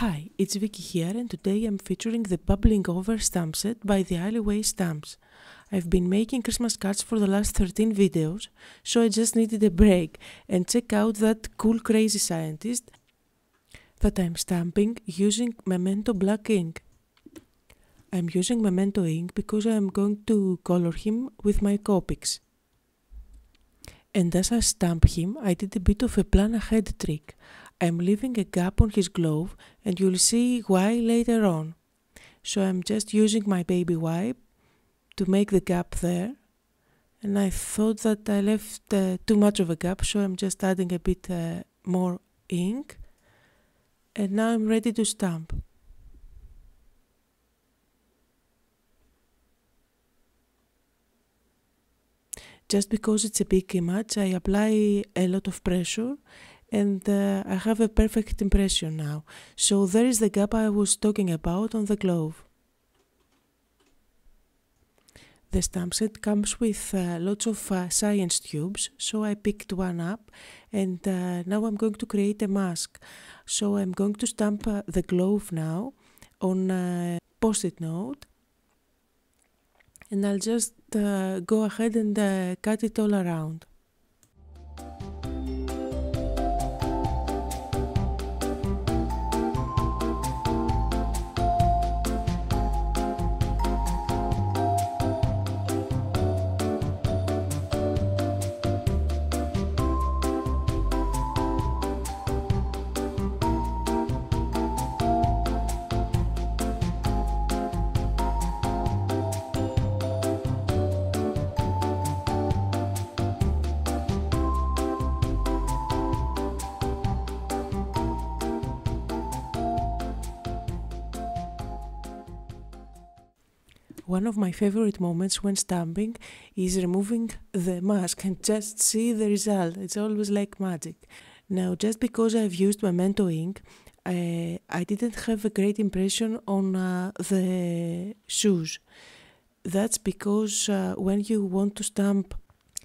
Hi, it's Vicky here and today I'm featuring the Bubbling Over stamp set by the Alleyway Stamps. I've been making Christmas cards for the last 13 videos, so I just needed a break and check out that cool crazy scientist that I'm stamping using Memento black ink. I'm using Memento ink because I'm going to color him with my Copics. And as I stamp him, I did a bit of a plan ahead trick. I'm leaving a gap on his glove and you'll see why later on. So I'm just using my baby wipe to make the gap there. And I thought that I left too much of a gap, so I'm just adding a bit more ink. And now I'm ready to stamp. Just because it's a big image, I apply a lot of pressure and I have a perfect impression now. So there is the gap I was talking about on the glove. The stamp set comes with lots of science tubes, so I picked one up and now I'm going to create a mask. So I'm going to stamp the glove now on a post-it note. And I'll just go ahead and cut it all around. One of my favorite moments when stamping is removing the mask and just see the result. It's always like magic. Now, just because I've used Memento ink, I didn't have a great impression on the shoes. That's because when you want to stamp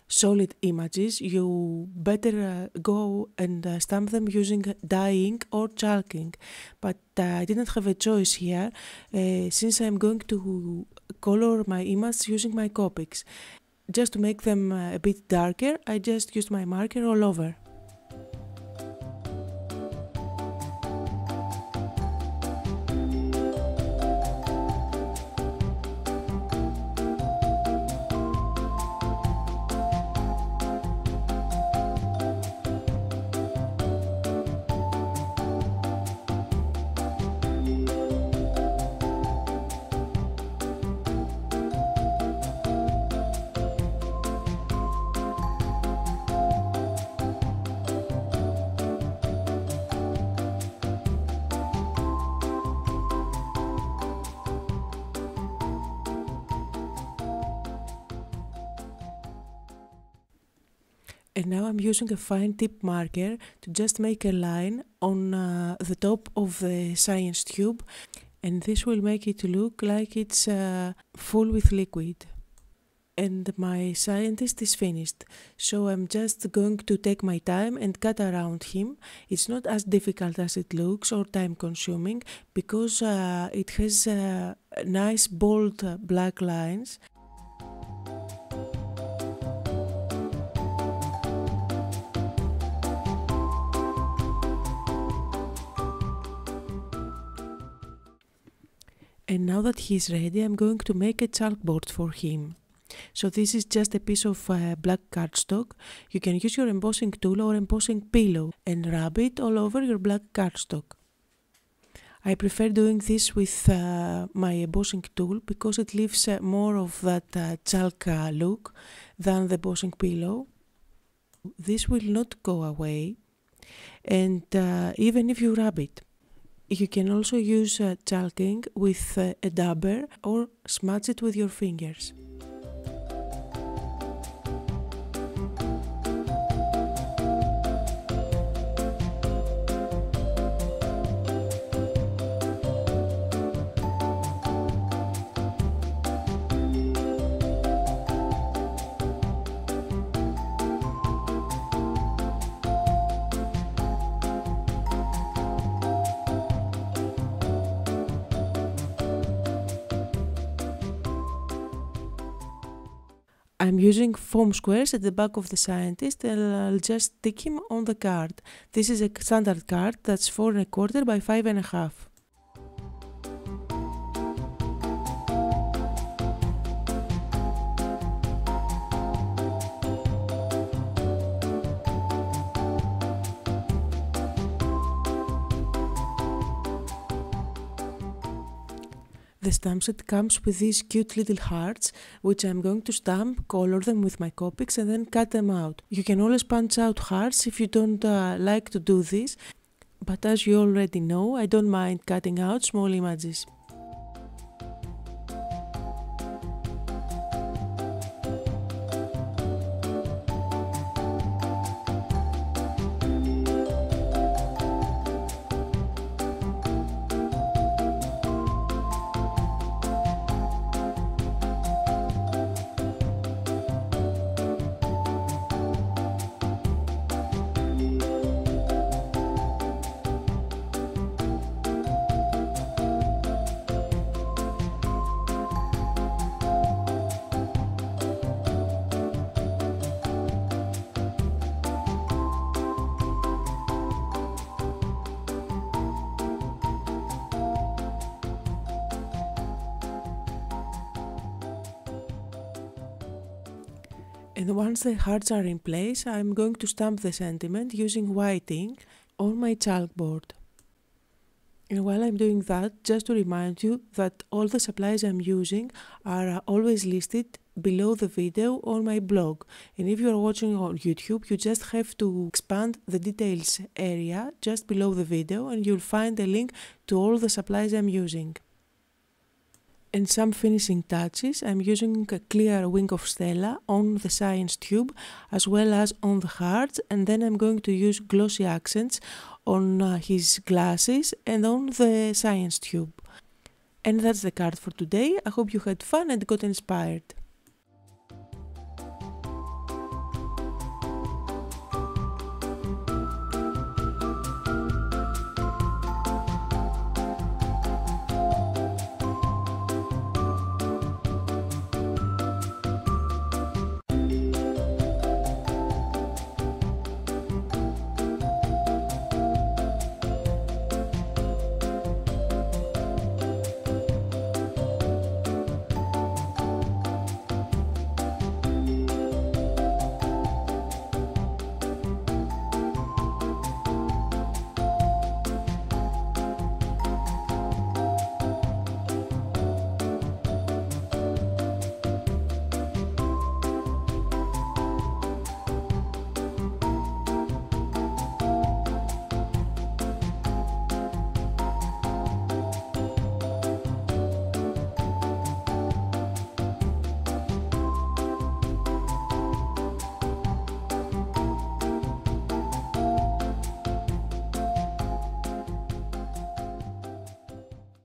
solid images, you better go and stamp them using dye ink or chalk ink. But I didn't have a choice here since I'm going to color my image using my Copics. Just to make them a bit darker, I just used my marker all over. And now I'm using a fine tip marker to just make a line on the top of the science tube, and this will make it look like it's full with liquid. And my scientist is finished, so I'm just going to take my time and cut around him. It's not as difficult as it looks or time consuming because it has nice bold black lines. And now that he's ready, I'm going to make a chalkboard for him. So this is just a piece of black cardstock. You can use your embossing tool or embossing pillow and rub it all over your black cardstock. I prefer doing this with my embossing tool because it leaves more of that chalk look than the embossing pillow. This will not go away, and even if you rub it. You can also use chalk ink with a dabber or smudge it with your fingers. I'm using foam squares at the back of the scientist and I'll just stick him on the card. This is a standard card that's 4 1/4 by 5 1/2. The stamp set comes with these cute little hearts, which I'm going to stamp, color them with my Copics and then cut them out. You can always punch out hearts if you don't like to do this, but as you already know, I don't mind cutting out small images. And once the hearts are in place, I'm going to stamp the sentiment using white ink on my chalkboard. And while I'm doing that, just to remind you that all the supplies I'm using are always listed below the video on my blog. And if you're watching on YouTube, you just have to expand the details area just below the video and you'll find a link to all the supplies I'm using. And some finishing touches, I'm using a clear wing of Stella on the science tube as well as on the hearts, and then I'm going to use glossy accents on his glasses and on the science tube. And that's the card for today. I hope you had fun and got inspired.